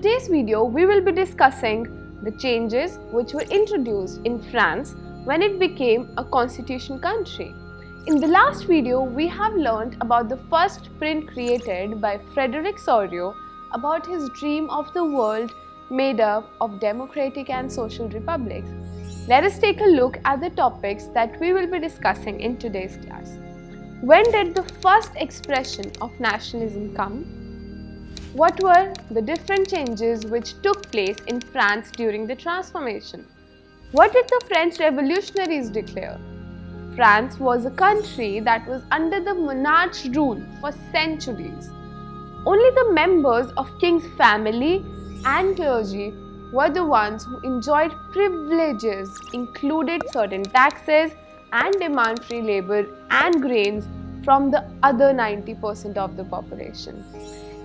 today's video, we will be discussing the changes which were introduced in France when it became a constitutional country. In the last video, we have learned about the first print created by Frederic Sorrieu about his dream of the world made up of democratic and social republics. Let us take a look at the topics that we will be discussing in today's class. When did the first expression of nationalism come? What were the different changes which took place in France during the transformation? What did the French revolutionaries declare? France was a country that was under the monarch's rule for centuries. Only the members of king's family and clergy were the ones who enjoyed privileges, included certain taxes and demand free labor and grains from the other 90% of the population.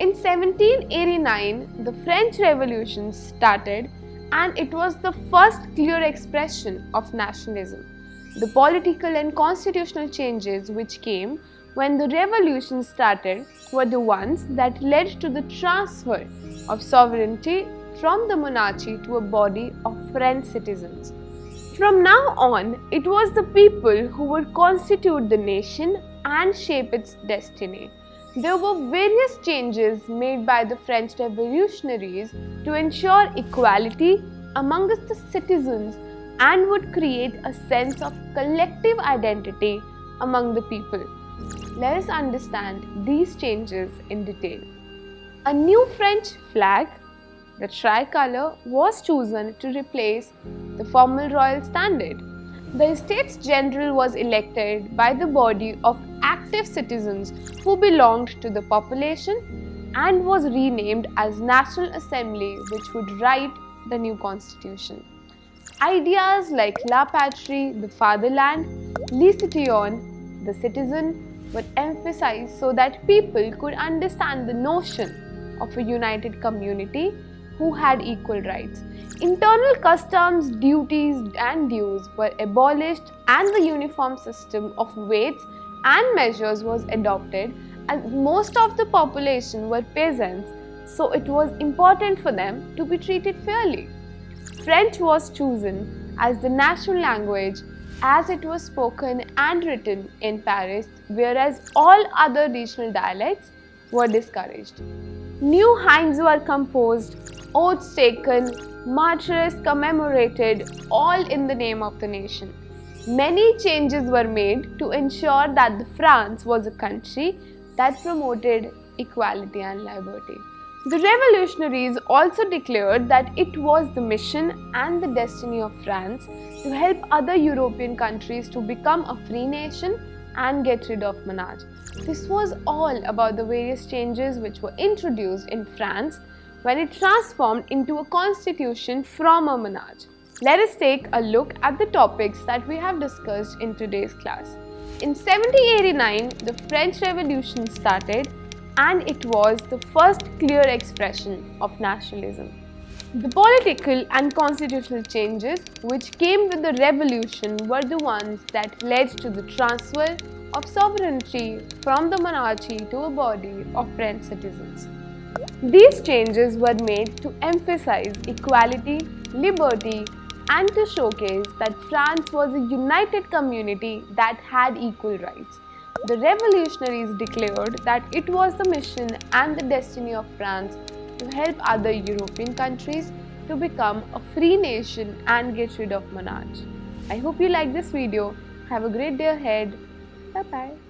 In 1789, the French Revolution started, and it was the first clear expression of nationalism. The political and constitutional changes which came when the revolution started were the ones that led to the transfer of sovereignty from the monarchy to a body of French citizens. From now on, it was the people who would constitute the nation and shape its destiny. There were various changes made by the French revolutionaries to ensure equality amongst the citizens and would create a sense of collective identity among the people. Let us understand these changes in detail. A new French flag, the tricolour, was chosen to replace the formal royal standard. The Estates General was elected by the body of active citizens who belonged to the population and was renamed as National Assembly, which would write the new constitution. Ideas like La Patrie, the fatherland, Le citoyen, the citizen, were emphasized so that people could understand the notion of a united community who had equal rights. Internal customs, duties and dues were abolished, and the uniform system of weights and measures was adopted, as most of the population were peasants, so it was important for them to be treated fairly. French was chosen as the national language as it was spoken and written in Paris, whereas all other regional dialects were discouraged. New hymns were composed, oaths taken, martyrs commemorated, all in the name of the nation. Many changes were made to ensure that France was a country that promoted equality and liberty. The revolutionaries also declared that it was the mission and the destiny of France to help other European countries to become a free nation and get rid of monarchy. This was all about the various changes which were introduced in France when it transformed into a constitution from a monarchy. Let us take a look at the topics that we have discussed in today's class. In 1789, the French Revolution started, and it was the first clear expression of nationalism. The political and constitutional changes which came with the revolution were the ones that led to the transfer of sovereignty from the monarchy to a body of French citizens. These changes were made to emphasize equality, liberty, and to showcase that France was a united community that had equal rights. The revolutionaries declared that it was the mission and the destiny of France to help other European countries to become a free nation and get rid of monarchy. I hope you like this video. Have a great day ahead. Bye-bye.